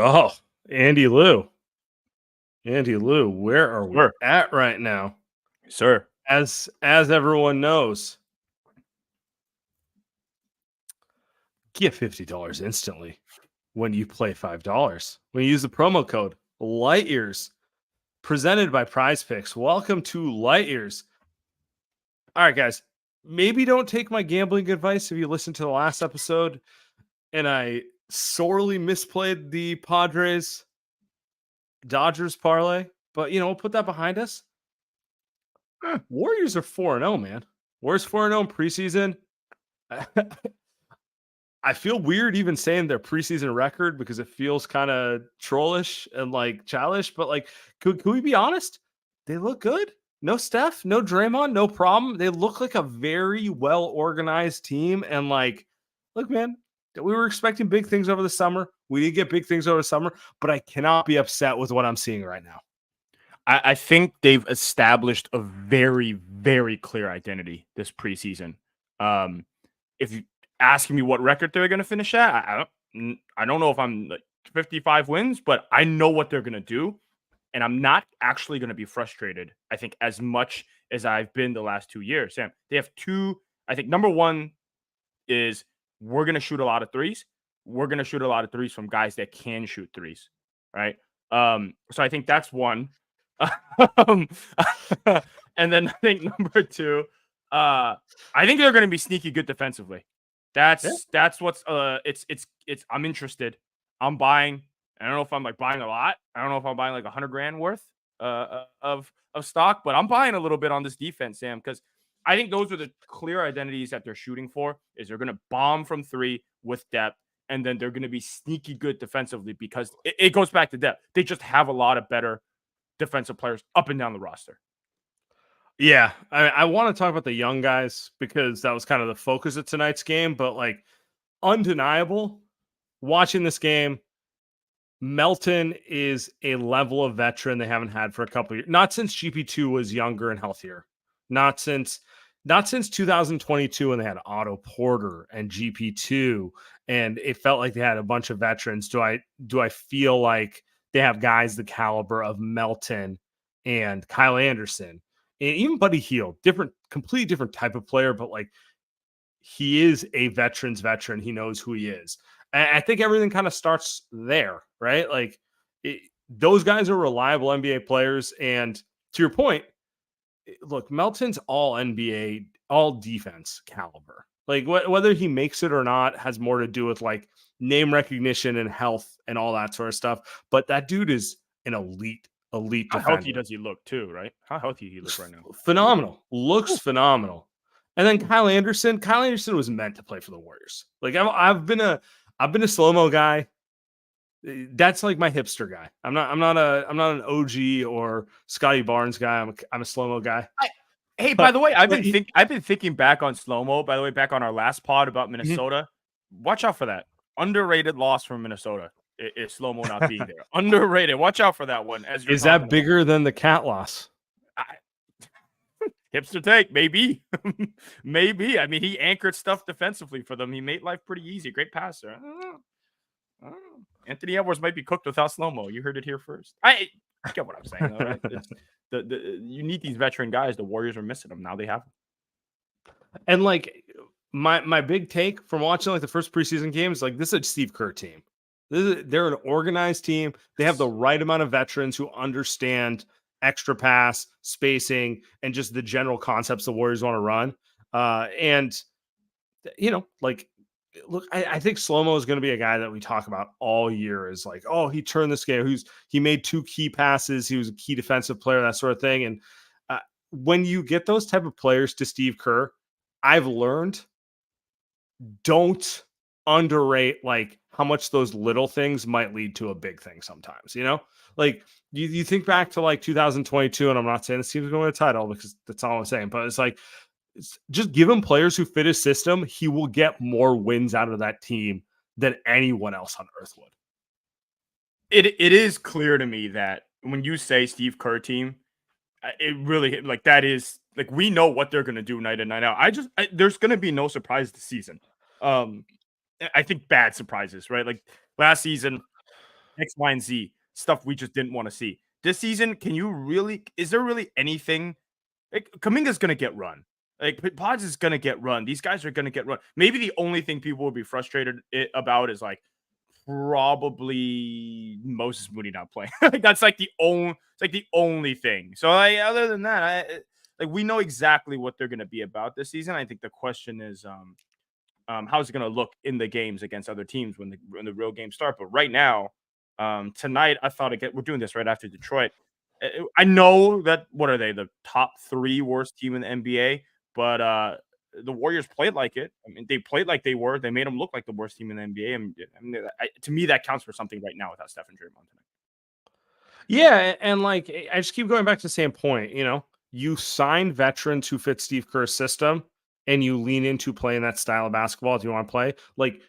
Oh, Andy Lou. Andy Lou, where are we Sure. at right now? Sir. As everyone knows, get $50 instantly when you play $5. When you use the promo code LightYears, presented by Prize Picks. Welcome to Light Years. All right, guys. Maybe don't take my gambling advice if you listened to the last episode and I sorely misplayed the Padres Dodgers parlay, but we'll put that behind us. Warriors are 4-0, man. Warriors 4-0 in preseason. I feel weird even saying their preseason record because it feels kind of trollish and like childish, but like, could we be honest? They look good. No Steph, no Draymond, no problem. They look like a very well organized team. And like, look, man, we were expecting big things over the summer. We did get big things over the summer, but I cannot be upset with what I'm seeing right now. I think they've established a very, very clear identity this preseason. If you asking me what record they're going to finish at, I don't know if I'm like 55 wins, but I know what they're going to do. And I'm not actually going to be frustrated, I think, as much as I've been the last 2 years. Sam, they have two. I think number one is we're going to shoot a lot of threes. We're going to shoot a lot of threes from guys that can shoot threes, right? So I think that's one. And then I think number two, I think they're going to be sneaky good defensively. That's what's it's I'm interested. I'm buying. I don't know if I'm like buying a lot. I don't know if I'm buying like $100,000 worth of stock, but I'm buying a little bit on this defense, Sam, because I think those are the clear identities that they're shooting for. Is they're going to bomb from three with depth, and then they're going to be sneaky good defensively because it goes back to depth. They just have a lot of better defensive players up and down the roster. Yeah, I want to talk about the young guys because that was kind of the focus of tonight's game, but like undeniable watching this game, Melton is a level of veteran they haven't had for a couple of years. Not since GP2 was younger and healthier. Not since 2022 when they had Otto Porter and GP2 and it felt like they had a bunch of veterans. Do I feel like they have guys the caliber of Melton and Kyle Anderson and even Buddy Hield, completely different type of player, but like he is a veteran's veteran. He knows who he is. And I think everything kind of starts there, right? Like those guys are reliable NBA players. And to your point, look, Melton's all NBA, all defense caliber. Like whether he makes it or not has more to do with like name recognition and health and all that sort of stuff. But that dude is an elite defender. How healthy does he look too, right? How healthy he looks right now? Phenomenal. Looks phenomenal. And then Kyle Anderson was meant to play for the Warriors. Like I've been a slow-mo guy. That's like my hipster guy. I'm not an OG or Scotty Barnes guy. I'm a slow-mo guy. By the way, I've been thinking back on slow-mo, by the way, back on our last pod about Minnesota. Watch out for that. Underrated loss from Minnesota. Is slow-mo not being there. Underrated. Watch out for that one. Is that bigger than the cat loss? Hipster take, maybe. Maybe. I mean, he anchored stuff defensively for them. He made life pretty easy. Great passer. I don't know. Anthony Edwards might be cooked without slow-mo. You heard it here first. I get what I'm saying, though, right? You need these veteran guys. The Warriors are missing them. Now they have them. And like my big take from watching like the first preseason games, like this is a Steve Kerr team. They're an organized team. They have the right amount of veterans who understand extra pass, spacing, and just the general concepts the Warriors want to run. And like, look, I think Slow-Mo is going to be a guy that we talk about all year is like, oh, he turned this game. He made 2 key passes. He was a key defensive player, that sort of thing. And when you get those type of players to Steve Kerr, I've learned don't underrate like how much those little things might lead to a big thing sometimes, like you think back to like 2022, and I'm not saying this team's going to win a title because that's all I'm saying, but it's like, just give him players who fit his system. He will get more wins out of that team than anyone else on earth would. It is clear to me that when you say Steve Kerr team, it really like that is like, we know what they're going to do night in, night out. There's going to be no surprise this season. I think bad surprises, right? Like last season, X, Y, and Z stuff we just didn't want to see. This season, is there really anything? Like, Kuminga's going to get run. Like, Podz is going to get run. These guys are going to get run. Maybe the only thing people will be frustrated about is like probably Moses Moody not playing. Like, that's like the only thing. So like, other than that, we know exactly what they're going to be about this season. I think the question is, how's it going to look in the games against other teams when the real games start? But right now, tonight, I thought we're doing this right after Detroit. I know that what are they, the top 3 worst team in the NBA, but the Warriors played like it. I mean, they played like they were. They made them look like the worst team in the NBA. To me, that counts for something right now without Steph and Draymond tonight. Yeah, and like I just keep going back to the same point. You sign veterans who fit Steve Kerr's system, and you lean into playing that style of basketball. Do you want to play? Like,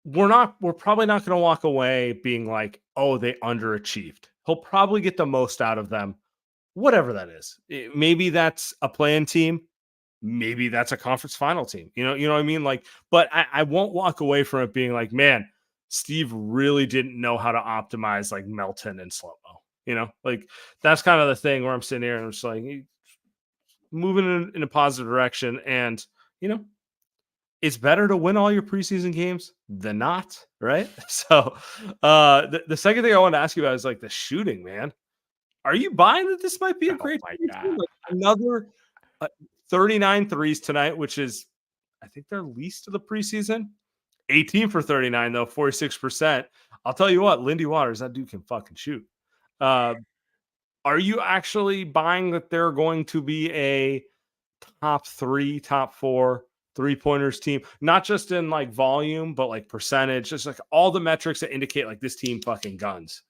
we're probably not going to walk away being like, oh, they underachieved. He'll probably get the most out of them, whatever that is. Maybe that's a play-in team. Maybe that's a conference final team. You know what I mean? Like, but I won't walk away from it being like, man, Steve really didn't know how to optimize like Melton and slow-mo. Like, that's kind of the thing where I'm sitting here and I'm just like moving in a positive direction. And, it's better to win all your preseason games than not, right? So the second thing I want to ask you about is like the shooting, man. Are you buying that this might be a great team? Like another 39 threes tonight, which is, I think, their least of the preseason. 18 for 39, though, 46%. I'll tell you what, Lindy Waters, that dude can fucking shoot. Are you actually buying that they're going to be a top 3, top 4 3-pointers team, not just in like volume, but like percentage, just like all the metrics that indicate like this team fucking guns,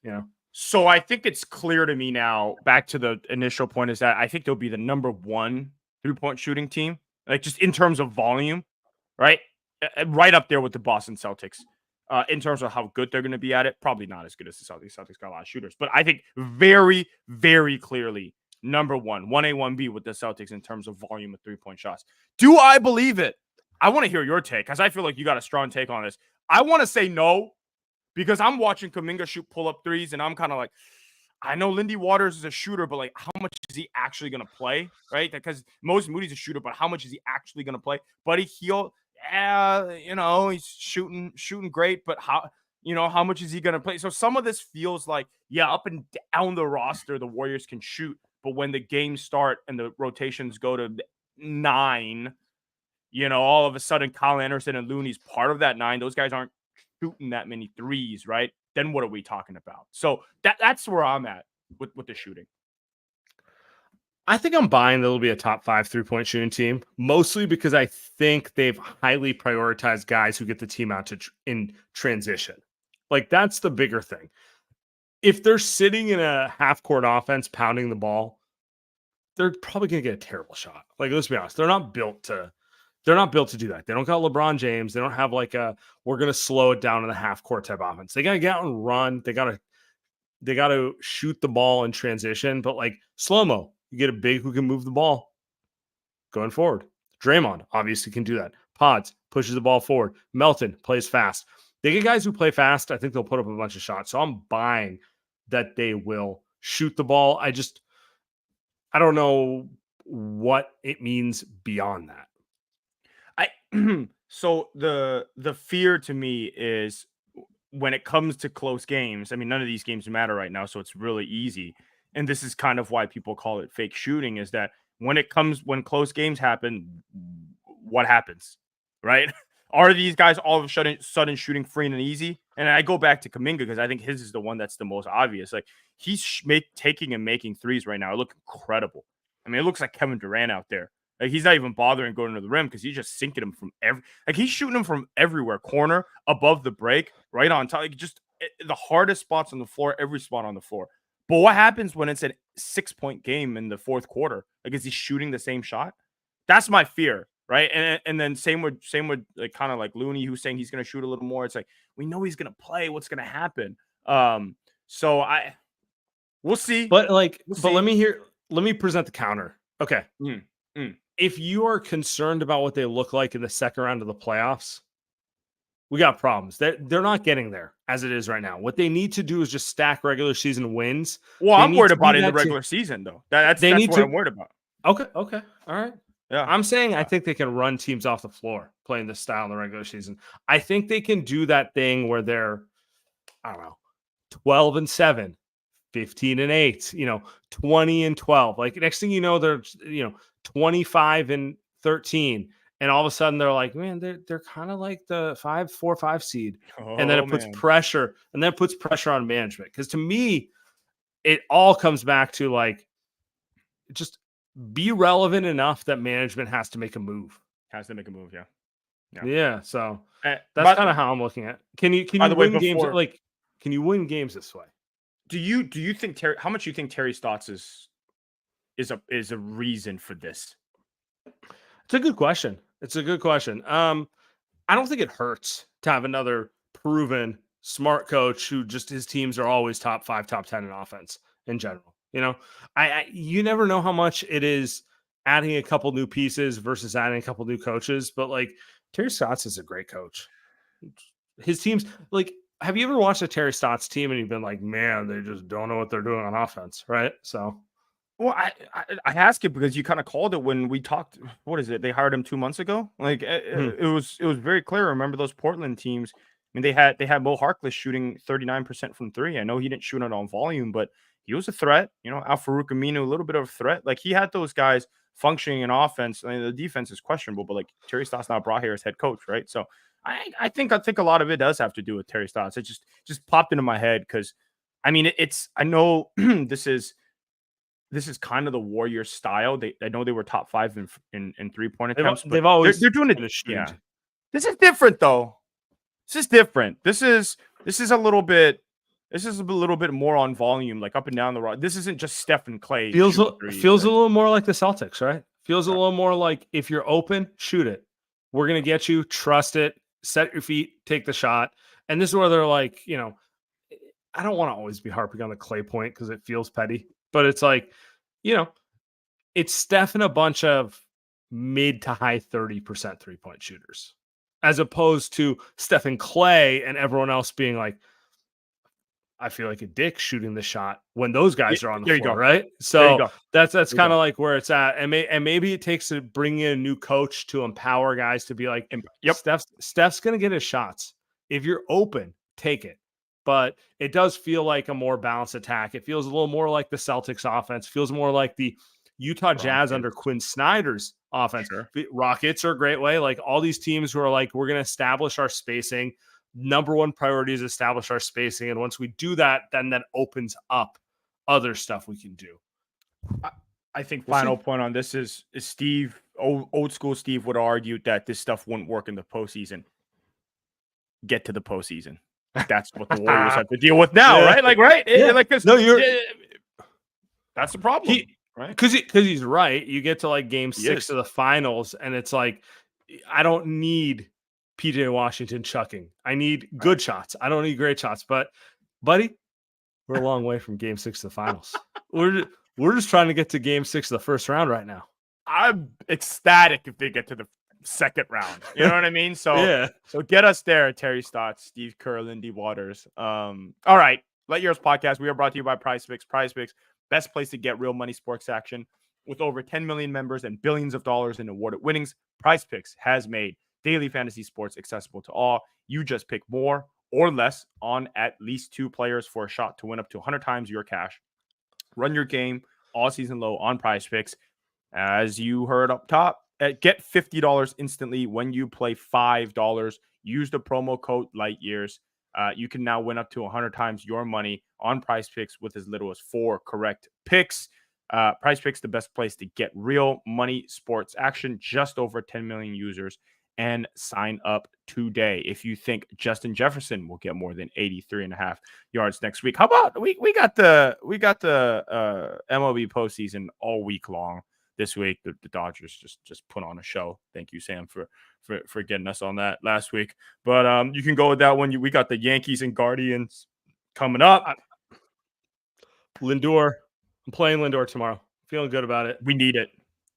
So I think it's clear to me now, back to the initial point, is that I think they'll be the number 1 3-point shooting team, like just in terms of volume, right? Right up there with the Boston Celtics. In terms of how good they're going to be at it, probably not as good as the Celtics. Celtics got a lot of shooters, but I think very, very clearly number 1, 1A, 1B with the Celtics in terms of volume of 3-point shots. Do I believe it? I want to hear your take because I feel like you got a strong take on this. I want to say no because I'm watching Kuminga shoot pull-up threes and I'm kind of like, I know Lindy Waters is a shooter, but like, how much is he actually going to play, right? Because Moses Moody's a shooter, but how much is he actually going to play? Buddy Hield, he's shooting great, but how much is he going to play? So some of this feels like, up and down the roster, the Warriors can shoot, but when the games start and the rotations go to 9, all of a sudden Kyle Anderson and Looney's part of that 9. Those guys aren't shooting that many threes, right? Then what are we talking about? So that's where I'm at with the shooting. I think I'm buying that it'll be a top 5 3-point shooting team, mostly because I think they've highly prioritized guys who get the team out in transition. Like, that's the bigger thing. If they're sitting in a half-court offense pounding the ball, they're probably going to get a terrible shot. Like, let's be honest, they're not built to do that. They don't got LeBron James. They don't have like we're going to slow it down in the half-court type offense. They got to get out and run. They got to shoot the ball in transition, but like slow-mo. You get a big who can move the ball going forward. Draymond obviously can do that. Podz pushes the ball forward. Melton plays fast. They get guys who play fast. I think they'll put up a bunch of shots. So I'm buying that they will shoot the ball. I don't know what it means beyond that. So the fear to me is when it comes to close games. I mean, none of these games matter right now, so it's really easy. And this is kind of why people call it fake shooting, is that when close games happen, what happens, right? Are these guys all of a sudden shooting free and easy? And I go back to Kuminga because I think his is the one that's the most obvious. Like, he's taking and making threes right now. It looks incredible. I mean, it looks like Kevin Durant out there. Like, he's not even bothering going to the rim because he's just sinking them from he's shooting them from everywhere, corner, above the break, right on top. Like, just the hardest spots on the floor, every spot on the floor. But what happens when it's a 6-point game in the fourth quarter? Like, is he shooting the same shot? That's my fear, right? And then same with like kind of like Looney, who's saying he's going to shoot a little more. It's like, we know he's going to play. What's going to happen? So we'll see. But let me present the counter. Okay. If you are concerned about what they look like in the second round of the playoffs, we got problems. They're not getting there as it is right now. What they need to do is just stack regular season wins. Well, They I'm need worried to be about it in the that regular season, though. That's They need what to. I'm worried about. Okay. All right. Yeah. I'm saying I think they can run teams off the floor playing this style in the regular season. I think they can do that thing where they're, I don't know, 12-7, 15-8, 20-12. Like next thing you know, they're 25-13. And all of a sudden they're like, man, they're kind of like the 4-5 seed. And then Oh, it puts man. pressure, on management. Because to me, it all comes back to like just be relevant enough that management has to make a move. Yeah. Yeah. So But that's kind of how I'm looking at it. Can you By the way, win games? before- Like, can you win games this way? do you think how much you think Terry Stotts is a reason for this? It's a good question. I don't think it hurts to have another proven smart coach who just his teams are always top 5, top 10 in offense in general. You never know how much it is adding a couple new pieces versus adding a couple new coaches, but like Terry Stotts is a great coach. His teams, like, have you ever watched a Terry Stotts team and you've been like, man, they just don't know what they're doing on offense, right? So, well, I ask it because you kind of called it when we talked. What is it? They hired him 2 months ago. Like it was very clear. Remember those Portland teams? I mean, they had Mo Harkless shooting 39% from three. I know he didn't shoot it on volume, but he was a threat. Al-Farouq Aminu, a little bit of a threat. Like he had those guys functioning in offense. I mean, the defense is questionable, but like Terry Stotts now brought here as head coach, right? So I think a lot of it does have to do with Terry Stotts. It just popped into my head because I mean I know this is kind of the Warriors style. I know they were top 5 in 3-point attempts. They've always they're doing it. Yeah. This is different though. This is different. This is a little bit more on volume, like up and down the road. This isn't just Steph and Clay. Feels a little more like the Celtics, right? Feels a little more like if you're open, shoot it. We're gonna get you. Trust it. Set your feet. Take the shot. And this is where they're like, I don't want to always be harping on the Clay point because it feels petty, but it's like, it's Steph and a bunch of mid to high 30% 3-point shooters, as opposed to Steph and Clay and everyone else being like, I feel like a dick shooting the shot when those guys are on the floor, right? So that's kind of like where it's at. And maybe it takes to bring in a new coach to empower guys to be like, yep, Steph's going to get his shots. If you're open, take it. But it does feel like a more balanced attack. It feels a little more like the Celtics offense. Feels more like the Utah Jazz under Quinn Snyder's offense. Sure. Rockets are a great way. Like all these teams who are like, we're going to establish our spacing. Number one priority is establish our spacing. And once we do that, then that opens up other stuff we can do. I think final point on this is Steve, old school Steve would argue that this stuff wouldn't work in the postseason. Get to the postseason. That's what the Warriors have to deal with now, right? Like, right? Yeah. That's the problem, right? Because he's right. You get to like game 6 of the finals, and it's like, I don't need PJ Washington chucking. I need good shots. I don't need great shots. But, buddy, we're a long way from game 6 of the finals. We're just trying to get to game 6 of the first round right now. I'm ecstatic if they get to the second round. You know what I mean? So yeah. So get us there, Terry Stotts, Steve Kerr, Lindy Waters. All right. Let Yours podcast. We are brought to you by PrizePicks. PrizePicks, best place to get real money sports action. With over 10 million members and billions of dollars in awarded winnings, PrizePicks has made daily fantasy sports accessible to all. You just pick more or less on at least 2 players for a shot to win up to 100 times your cash. Run your game all season low on PrizePicks. As you heard up top, get $50 instantly when you play $5. Use the promo code LightYears. You can now win up to 100 times your money on PrizePicks with as little as 4 correct picks. PrizePicks, the best place to get real money sports action. Just over 10 million users. And sign up today if you think Justin Jefferson will get more than 83.5 yards next week. How about we got the MLB postseason all week long this week. The Dodgers just put on a show. Thank you, Sam, for getting us on that last week. But you can go with that one. We got the Yankees and Guardians coming up. Lindor. I'm playing Lindor tomorrow. Feeling good about it. We need it.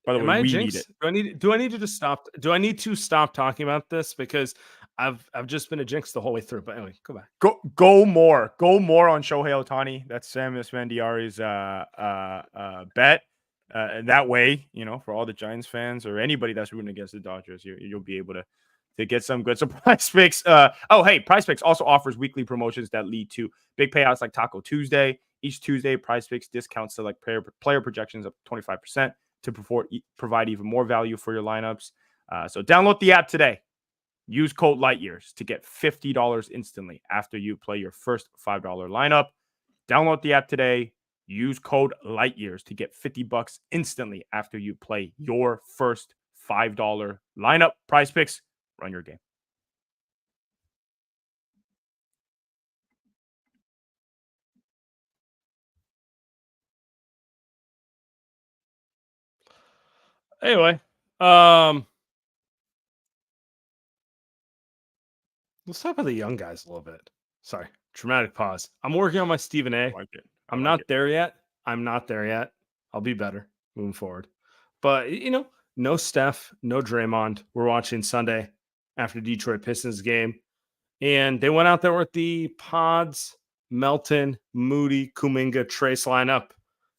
By the way, we need it. Do I need to just stop? Do I need to stop talking about this? Because I've just been a jinx the whole way through. But anyway, go back. Go more on Shohei Ohtani. That's Sam Esfandiari's bet. And that way, for all the Giants fans or anybody that's rooting against the Dodgers, you'll be able to get some good surprise picks. Prize Picks also offers weekly promotions that lead to big payouts like Taco Tuesday. Each Tuesday, Prize Picks discounts select player projections up to 25% to provide even more value for your lineups. So download the app today. Use code LIGHTYEARS to get $50 instantly after you play your first $5 lineup. Download the app today. Use code LIGHTYEARS to get $50 instantly after you play your first $5 lineup. Prize Picks, run your game. Anyway, let's talk about the young guys a little bit. Sorry, dramatic pause. I'm working on my Stephen A. I'm not there yet. I'll be better moving forward. But, no Steph, no Draymond. We're watching Sunday after Detroit Pistons game. And they went out there with the Podz, Melton, Moody, Kuminga, Trace lineup.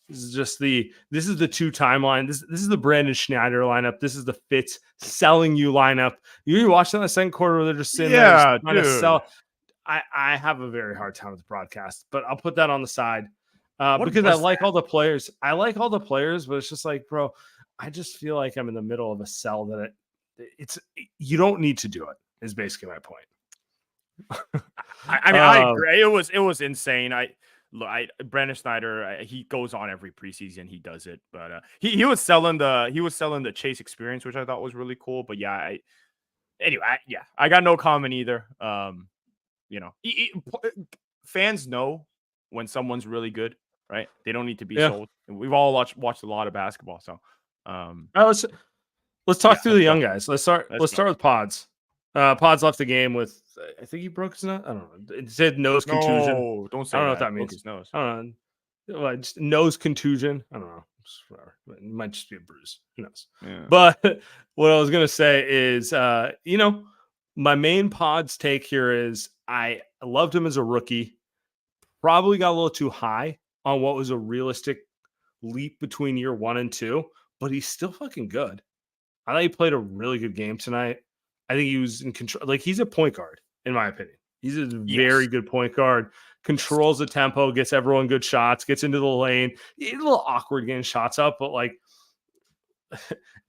This is the two timeline. This is the Brandon Schneider lineup. This is the Fitz selling you lineup. You watching that second quarter where they're just sitting there just trying to sell. I have a very hard time with the broadcast, but I'll put that on the side because I like all the players. I like all the players, but it's just like, bro, I just feel like I'm in the middle of a sell that you don't need to do it, is basically my point. I agree. It was insane. Brandon Snyder, he goes on every preseason. He does it, but he was selling the Chase experience, which I thought was really cool. But yeah, I got no comment either. Fans know when someone's really good, right? They don't need to be sold. And we've all watched a lot of basketball, so let's talk through the young guys. Let's start with Podz. Podz left the game with, I think he broke his nose. I don't know. It said nose contusion. No, don't say I don't know that. what that means. His nose. I don't know. Just nose contusion. I don't know. Whatever. It might just be a bruise. Who knows? Yeah. But what I was gonna say is, my main Podz take here is I loved him as a rookie. Probably got a little too high on what was a realistic leap between year 1 and 2, but he's still fucking good. I thought he played a really good game tonight. I think he was in control. Like, he's a point guard, in my opinion. He's a very good point guard. Controls the tempo, gets everyone good shots, gets into the lane. It's a little awkward getting shots up, but like,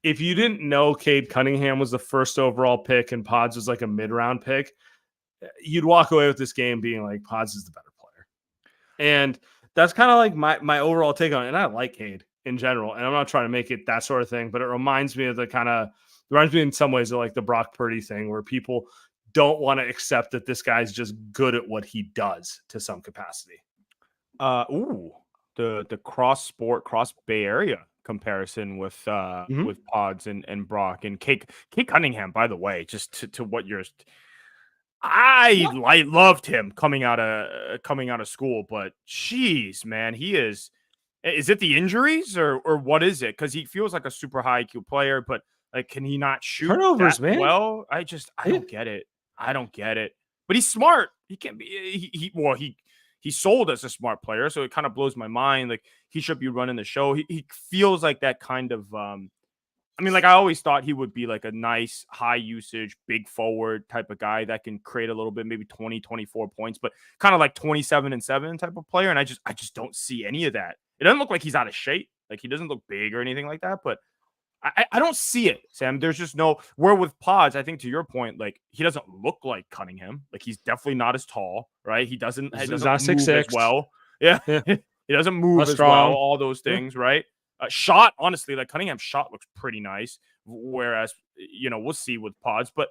if you didn't know Cade Cunningham was the first overall pick and Podz was like a mid-round pick, you'd walk away with this game being like, Podz is the better player. And that's kind of like my overall take on it. And I like Cade in general, and I'm not trying to make it that sort of thing, but it reminds me of reminds me in some ways of like the Brock Purdy thing, where people don't want to accept that this guy's just good at what he does to some capacity. The cross Bay Area comparison with Podz and Brock and Cade Cunningham, by the way, just to what you're. I loved him coming out of school, but geez, man, he is. Is it the injuries or what is it? Because he feels like a super high IQ player, but like, can he not shoot turnovers, man? Well, I don't get it. But he's smart. He can be. He's sold as a smart player, so it kind of blows my mind. Like, he should be running the show. He feels like that kind of. I always thought he would be like a nice high usage, big forward type of guy that can create a little bit, maybe 20, 24 points, but kind of like 27-7 type of player. And I just don't see any of that. It doesn't look like he's out of shape. Like, he doesn't look big or anything like that, but I don't see it, Sam. There's just no, where with Podz, I think to your point, like, he doesn't look like Cunningham. Like, he's definitely not as tall, right? He doesn't move 6'6". as well. Yeah. He doesn't move as well, all those things, right? Shot, honestly, like, Cunningham's shot looks pretty nice. Whereas, we'll see with Podz, but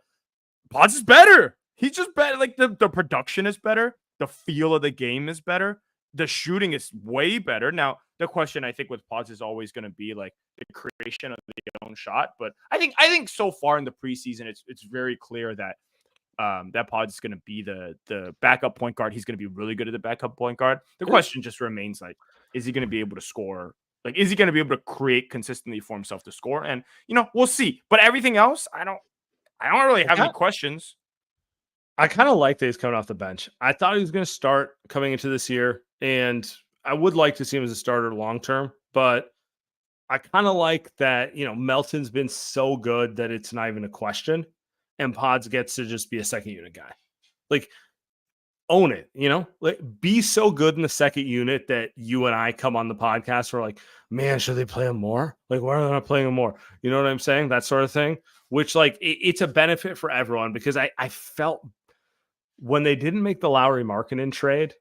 Podz is better. He's just better. Like, the production is better. The feel of the game is better. The shooting is way better. Now, the question I think with Podz is always going to be like the creation of the own shot. But I think so far in the preseason, it's very clear that that Podz is going to be the backup point guard. He's going to be really good at the backup point guard. The question just remains, like, is he going to be able to score? Like, is he going to be able to create consistently for himself to score? And we'll see. But everything else, I don't really have any questions. I kind of like that he's coming off the bench. I thought he was going to start coming into this year, and I would like to see him as a starter long term, but I kind of like that, Melton's been so good that it's not even a question, and Podz gets to just be a second unit guy. Like, own it, like be so good in the second unit that you and I come on the podcast. We're like, man, should they play him more? Like, why are they not playing him more? You know what I'm saying? That sort of thing, which like it's a benefit for everyone because I felt when they didn't make the Lowry Markkanen trade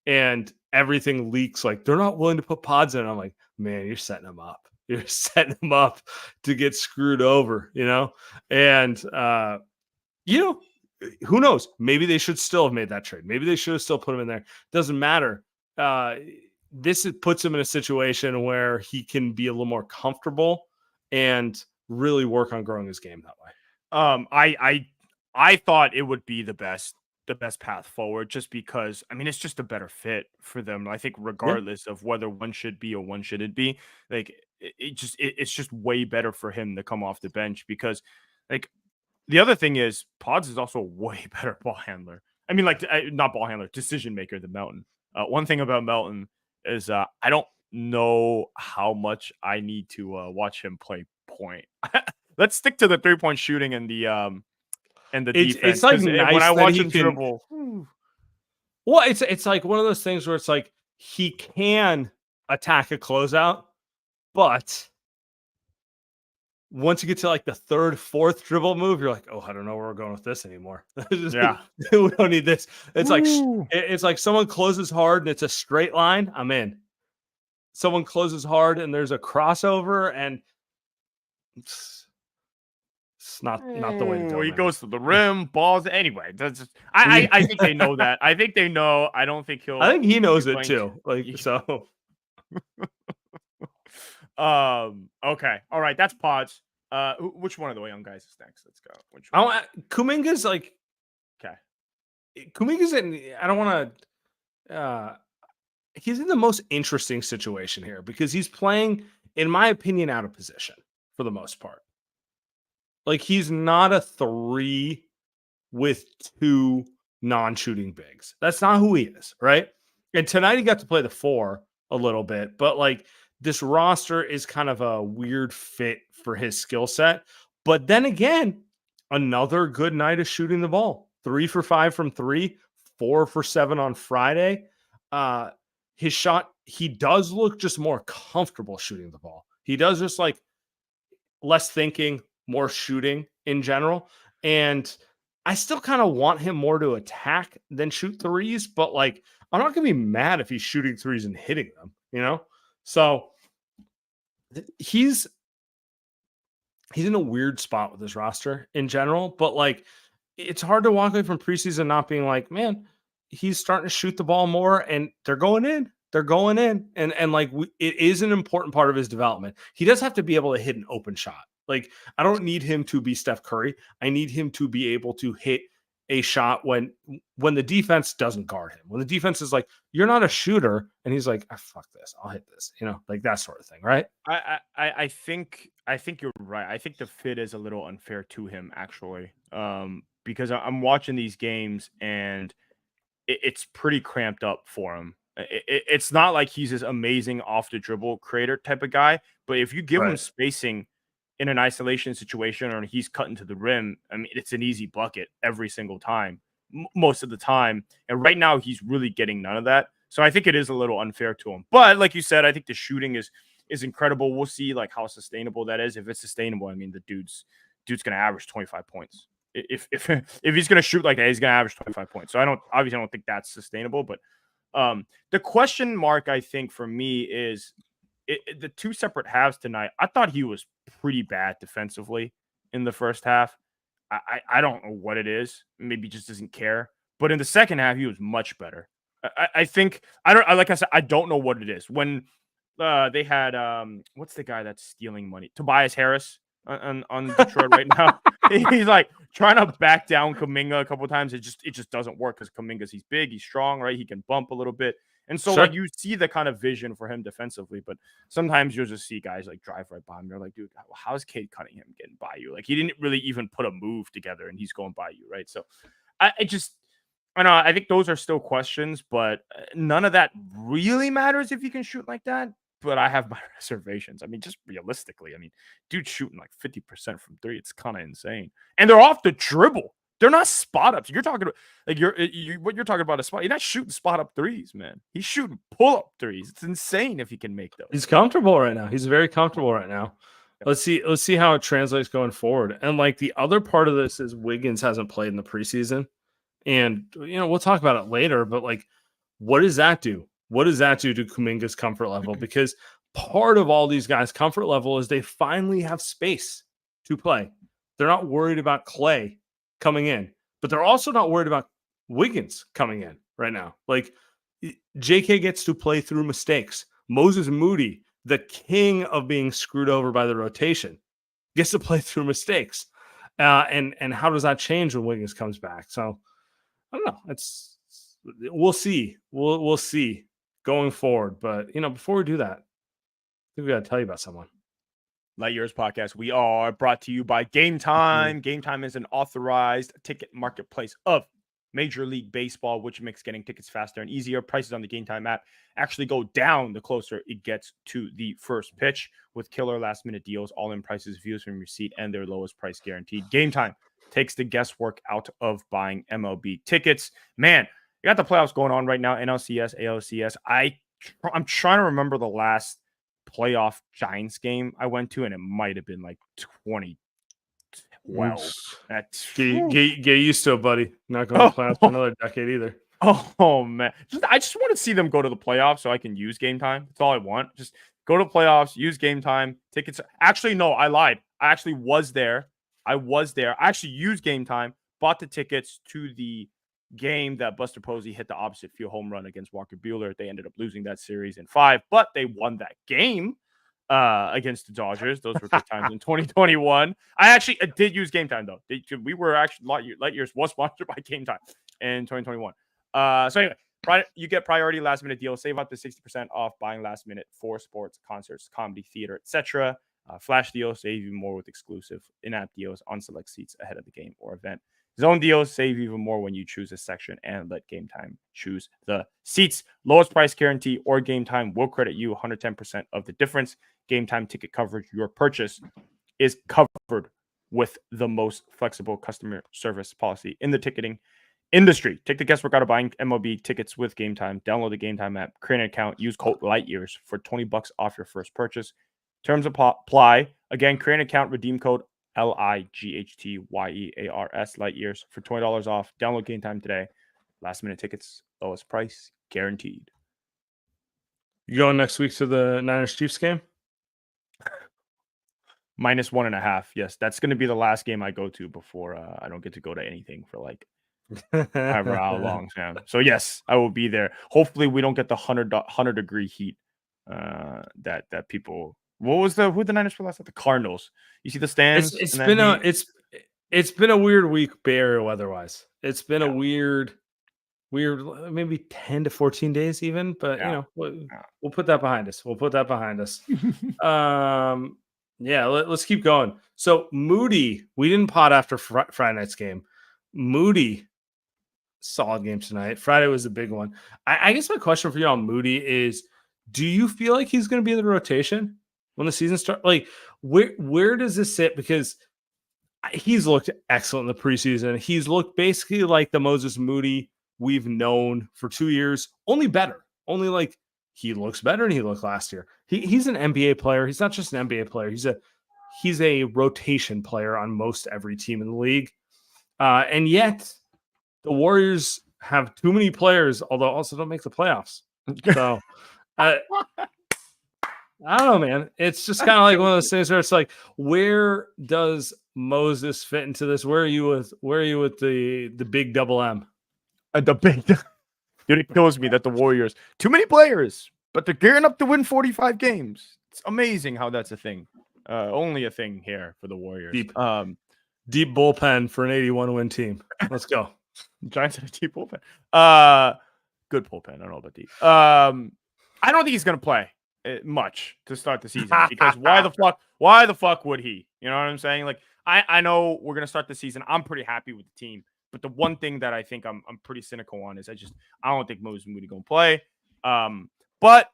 and everything leaks, like they're not willing to put Podz in. I'm like, man, you're setting them up. You're setting them up to get screwed over, And who knows? Maybe they should still have made that trade. Maybe they should have still put him in there. Doesn't matter. Puts him in a situation where he can be a little more comfortable and really work on growing his game that way. I thought it would be the best path forward, just because it's just a better fit for them. I think regardless of whether one should be or one shouldn't be, like it's just way better for him to come off the bench, because like the other thing is Podz is also a way better ball handler. Not ball handler, decision maker than Melton. One thing about Melton is I don't know how much I need to watch him play point. Let's stick to the 3-point shooting and the defense. It's like nice when I watch him can dribble. Well, it's like one of those things where it's like he can attack a closeout, but once you get to like the third, fourth dribble move, you're like, oh, I don't know where we're going with this anymore. Yeah, we don't need this. It's like someone closes hard and it's a straight line. I'm in. Someone closes hard and there's a crossover and it's not the way to go. He goes to the rim, balls. Anyway, I think they know that. I think they know. I don't think he'll. I think he knows it too. So. Okay. All right. That's Podz. Which one of the young guys is next? Let's go. Which one? Kuminga's like. Okay. Kuminga's in. I don't want to. He's in the most interesting situation here because he's playing, in my opinion, out of position for the most part. Like, he's not a 3 with 2 non-shooting bigs. That's not who he is, right? And tonight he got to play the 4 a little bit, but like this roster is kind of a weird fit for his skill set. But then again, another good night of shooting the ball. 3 for 5 from 3, 4 for 7 on Friday. His shot, he does look just more comfortable shooting the ball. He does just like less thinking, more shooting in general. And I still kind of want him more to attack than shoot threes, but like, I'm not going to be mad if he's shooting threes and hitting them, So he's in a weird spot with his roster in general, but like, it's hard to walk away from preseason not being like, man, he's starting to shoot the ball more and they're going in. And like, it is an important part of his development. He does have to be able to hit an open shot. Like, I don't need him to be Steph Curry. I need him to be able to hit a shot when the defense doesn't guard him. When the defense is like, you're not a shooter. And he's like, fuck this. I'll hit this, like that sort of thing. Right. I think you're right. I think the fit is a little unfair to him, actually. Because I'm watching these games and it's pretty cramped up for him. It's not like he's this amazing off the dribble creator type of guy, but if you give him spacing in an isolation situation or he's cutting to the rim, it's an easy bucket every single time, most of the time. And right now he's really getting none of that. So I think it is a little unfair to him. But like you said, I think the shooting is incredible. We'll see like how sustainable that is. If it's sustainable, the dude's going to average 25 points. If he's going to shoot like that, he's going to average 25 points. So I don't think that's sustainable. But the question mark, I think, for me is the 2 separate halves tonight. I thought he was pretty bad defensively in the first half. I don't know what it is. Maybe he just doesn't care. But in the second half, he was much better. I think like I said, I don't know what it is. When they had what's the guy that's stealing money? Tobias Harris on Detroit right now. He's like trying to back down Kuminga a couple of times. It just doesn't work because he's big, he's strong, right? He can bump a little bit. And so like you see the kind of vision for him defensively, but sometimes you'll just see guys like drive right by him. You're like, dude, how's Cade Cunningham getting by you? Like, he didn't really even put a move together and he's going by you, right? So I know. I think those are still questions, but none of that really matters if you can shoot like that. But I have my reservations. I mean, just realistically, I mean, dude shooting like 50% from three, it's kind of insane. And they're off the dribble. They're not spot ups. You're talking about like what you're talking about a spot. You're not shooting spot up threes, man. He's shooting pull up threes. It's insane if he can make those. He's comfortable right now. He's very comfortable right now. Let's see how it translates going forward. And like the other part of this is Wiggins hasn't played in the preseason. And we'll talk about it later, but like what does that do? What does that do to Kuminga's comfort level? Because part of all these guys' comfort level is they finally have space to play. They're not worried about Clay coming in, but they're also not worried about Wiggins coming in right now. Like JK gets to play through mistakes. Moses Moody, the king of being screwed over by the rotation, gets to play through mistakes. And how does that change when Wiggins comes back? So I don't know. We'll see. We'll see going forward. But before we do that, I think we got to tell you about someone. Light Years Podcast. We are brought to you by Game Time. Game Time is an authorized ticket marketplace of Major League Baseball, which makes getting tickets faster and easier. Prices on the Game Time app actually go down the closer it gets to the first pitch, with killer last-minute deals, all-in prices, views from your seat, and their lowest price guaranteed. Game Time takes the guesswork out of buying MLB tickets. Man, you got the playoffs going on right now, NLCS, ALCS. I'm trying to remember the last playoff Giants game I went to, and it might have been like 2012. Get used to it, buddy. Not going to playoffs for another decade either. Oh man, I just want to see them go to the playoffs so I can use Game Time. That's all I want. Just go to playoffs, use Game Time. Tickets. Actually, no, I lied. I actually was there. I actually used Game Time, bought the tickets to the game that Buster Posey hit the opposite field home run against Walker Buehler. They ended up losing that series in 5, but they won that game against the Dodgers. Those were good times in 2021. I did use Game Time, though. We were actually, Light Years was sponsored by Game Time in 2021. So anyway, you get priority last minute deals. Save up to 60% off buying last minute for sports, concerts, comedy, theater, etc. Flash deals save even more with exclusive in-app deals on select seats ahead of the game or event. Zone deals save even more when you choose a section and let Game Time choose the seats. Lowest price guarantee or Game Time will credit you 110% of the difference. Game Time ticket coverage, your purchase is covered with the most flexible customer service policy in the ticketing industry. Take the guesswork out of buying MLB tickets with Game Time. Download the Game Time app, create an account, use code LIGHTYEARS for $20 off your first purchase. Terms apply. Again, create an account, redeem code LIGHTYEARS, Light Years, for $20 off. Download Game Time today. Last minute tickets, lowest price guaranteed. You going next week to the Niners Chiefs game? -1.5. Yes, that's going to be the last game I go to before I don't get to go to anything for like however how long. So yes, I will be there. Hopefully, we don't get the 100 degree heat that people. Who the Niners for last night? The Cardinals. You see the stands? It's been a weird week Bay Area weather-wise. It's been a weird maybe 10 to 14 days even, but we'll put that behind us. Let's keep going. So Moody, we didn't pod after Friday night's game. Moody, solid game tonight. Friday was a big one. I guess my question for you on Moody is, do you feel like he's going to be in the rotation when the season starts? Like, where does this sit? Because he's looked excellent in the preseason. He's looked basically like the Moses Moody we've known for 2 years, only better. Only like he looks better than he looked last year. He's an NBA player. He's not just an NBA player. He's a rotation player on most every team in the league. And yet the Warriors have too many players, although also don't make the playoffs. So I don't know, man. It's just kind of like one of those things where it's like, where does Moses fit into this? Where are you with the big double M? The big, dude, it kills me that the Warriors, too many players, but they're gearing up to win 45 games. It's amazing how that's a thing. Only a thing here for the Warriors. Deep bullpen for an 81-win team. Let's go. Giants have a deep bullpen. Good bullpen. I don't know about deep. I don't think he's gonna play much to start the season because why the fuck would he? You know what I'm saying? Like I know we're gonna start the season. I'm pretty happy with the team But the one thing that I think I'm pretty cynical on is I don't think Moody gonna play. But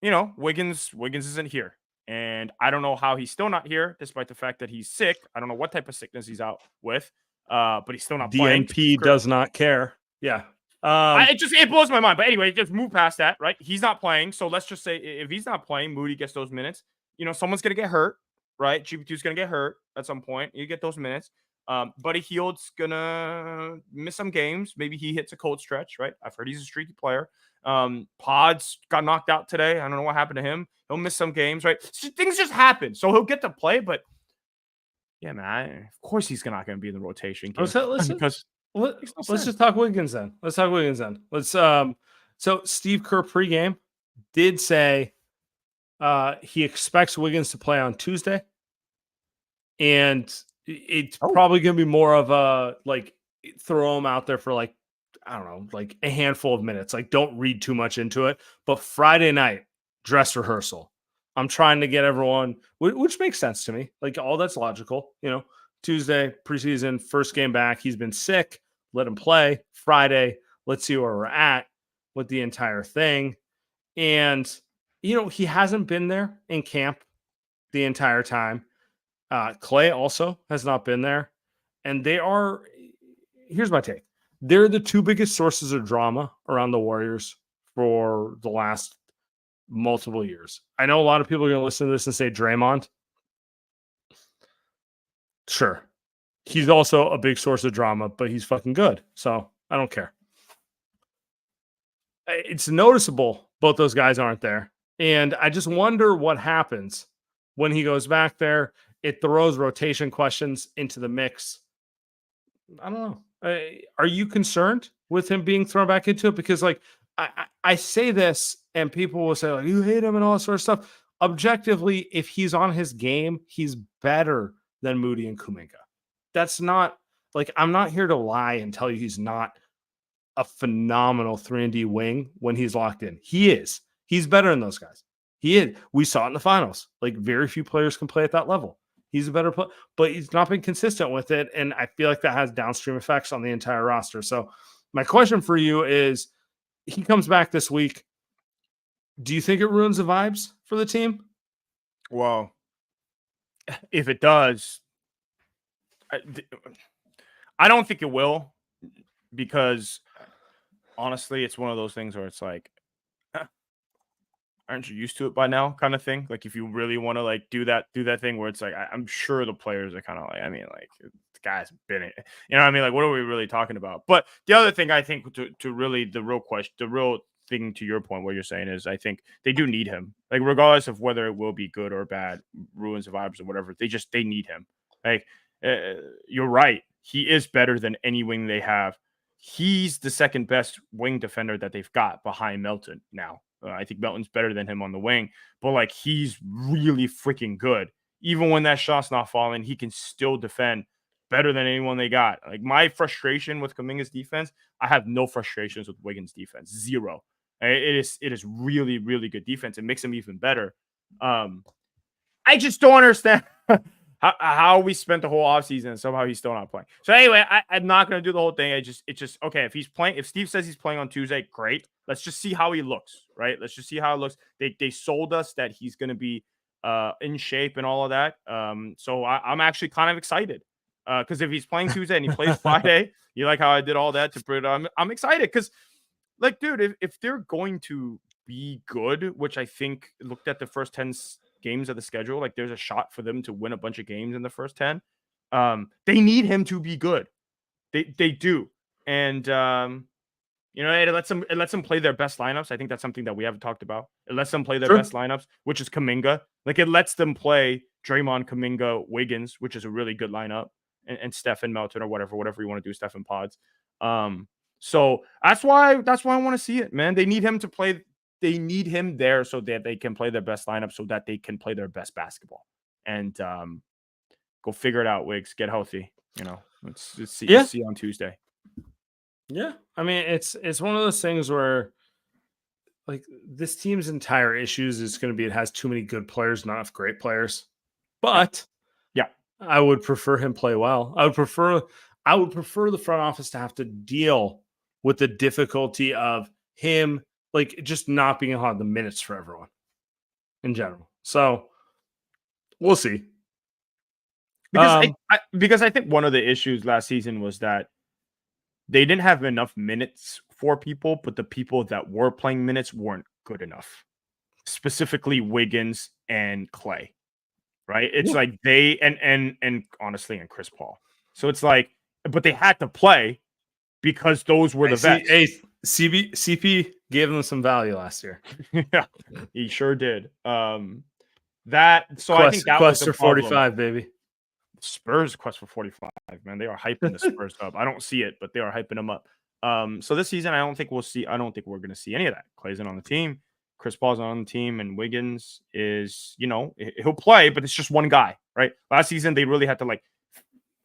Wiggins isn't here. And I don't know how he's still not here, despite the fact that he's sick. I don't know what type of sickness he's out with, but he's still not playing. DNP does not care. Yeah. It blows my mind. But anyway, just move past that, right? He's not playing. So let's just say if he's not playing, Moody gets those minutes. Someone's going to get hurt, right? GP2's going to get hurt at some point. You get those minutes. Buddy Hield's going to miss some games. Maybe he hits a cold stretch, right? I've heard he's a streaky player. Podz got knocked out today. I don't know what happened to him. He'll miss some games, right? Things just happen. So he'll get to play, but yeah, man, of course he's not going to be in the rotation. Let's just talk Wiggins then. So Steve Kerr pregame did say he expects Wiggins to play on Tuesday, and it's probably going to be more of a throw him out there for I don't know, a handful of minutes. Don't read too much into it. But Friday night, dress rehearsal. I'm trying to get everyone, which makes sense to me. All that's logical. Tuesday, preseason, first game back. He's been sick. Let him play. Friday, let's see where we're at with the entire thing. And, he hasn't been there in camp the entire time. Clay also has not been there. And here's my take. They're the two biggest sources of drama around the Warriors for the last multiple years. I know a lot of people are going to listen to this and say Draymond. Sure. He's also a big source of drama, but he's fucking good. So I don't care. It's noticeable both those guys aren't there. And I just wonder what happens when he goes back there. It throws rotation questions into the mix. I don't know. Are you concerned with him being thrown back into it? Because I say this and people will say you hate him and all that sort of stuff. Objectively, if he's on his game, he's better than Moody and Kuminga. That's not I'm not here to lie and tell you he's not a phenomenal 3-and-D wing when he's locked in. He is. He's better than those guys. He is. We saw it in the finals. Very few players can play at that level. He's a better player, but he's not been consistent with it. And I feel like that has downstream effects on the entire roster. So my question for you is, he comes back this week. Do you think it ruins the vibes for the team? Well, if it does, I don't think it will, because honestly, it's one of those things where it's aren't you used to it by now, kind of thing? If you really want to do that thing where it's I'm sure the players are kind of the guy's been it. You know what I mean? What are we really talking about? But the other thing I think to really the real thing to your point, what you're saying is I think they do need him. Regardless of whether it will be good or bad, ruins the vibes or whatever, they need him. You're right. He is better than any wing they have. He's the second best wing defender that they've got behind Melton now. I think Melton's better than him on the wing, but he's really freaking good. Even when that shot's not falling, he can still defend better than anyone they got. My frustration with Kuminga's defense, I have no frustrations with Wiggins' defense. Zero. It is really, really good defense. It makes him even better. I just don't understand how we spent the whole offseason and somehow he's still not playing. So anyway, I'm not going to do the whole thing. It's just okay. If Steve says he's playing on Tuesday, great. Let's just see how he looks, right? Let's just see how it looks. They sold us that he's going to be in shape and all of that. So I'm actually kind of excited because if he's playing Tuesday and he plays Friday, you like how I did all that to put it on. I'm excited because, dude, if they're going to be good, which I think looked at the first 10 games of the schedule, there's a shot for them to win a bunch of games in the first 10. They need him to be good. They do. And it lets them play their best lineups. I think that's something that we haven't talked about. It lets them play their best lineups, which is Kuminga. It lets them play Draymond, Kuminga, Wiggins, which is a really good lineup, and Stephen Melton or whatever you want to do, Stephen Podz. So that's why I want to see it, man. They need him to play. They need him there so that they can play their best lineup, so that they can play their best basketball. And go figure it out, Wiggs. Get healthy. Let's see on Tuesday. Yeah, I mean it's one of those things where this team's entire issues is going to be it has too many good players, not enough great players. But yeah, I would prefer him play well. I would prefer the front office to have to deal with the difficulty of him like just not being on the minutes for everyone in general. So we'll see. Because I think one of the issues last season was that they didn't have enough minutes for people, but the people that were playing minutes weren't good enough. Specifically Wiggins and Clay. Right? It's like they and honestly and Chris Paul. So it's like, but they had to play because those were the vets. CP gave them some value last year. Yeah, he sure did. I think that quest was the for 45, baby. Spurs quest for 45, man. They are hyping the Spurs up. I don't see it, but they are hyping them up. So this season, I don't think we're going to see any of that. Clay's on the team. Chris Paul's on the team, and Wiggins is, he'll play, but it's just one guy, right? Last season, they really had to like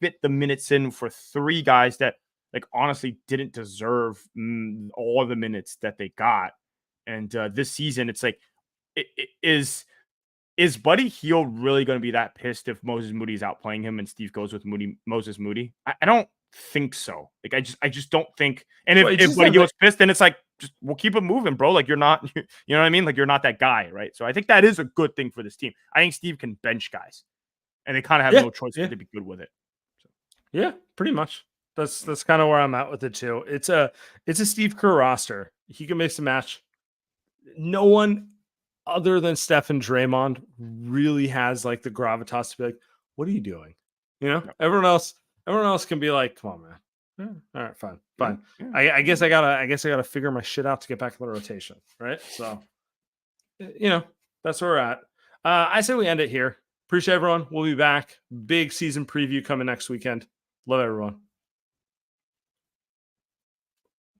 fit the minutes in for three guys that like honestly didn't deserve all of the minutes that they got. And this season, it's like, is Buddy Hield really going to be that pissed if Moses Moody's outplaying him and Steve goes with Moses Moody? I don't think so. Like I just don't think. And if Buddy Hield's pissed, then it's like we'll keep it moving, bro. Like you're not, you know what I mean? Like you're not that guy, right? So I think that is a good thing for this team. I think Steve can bench guys, and they kind of have no choice but to be good with it. So. Yeah, pretty much. That's kind of where I'm at with it too. It's a Steve Kerr roster. He can mix and match. No one other than Steph and Draymond really has like the gravitas to be like, what are you doing? Everyone else can be like, come on, man. Yeah, all right, fine. Yeah. I guess I gotta figure my shit out to get back in the rotation. Right. So, that's where we're at. I say we end it here. Appreciate everyone. We'll be back. Big season preview coming next weekend. Love everyone.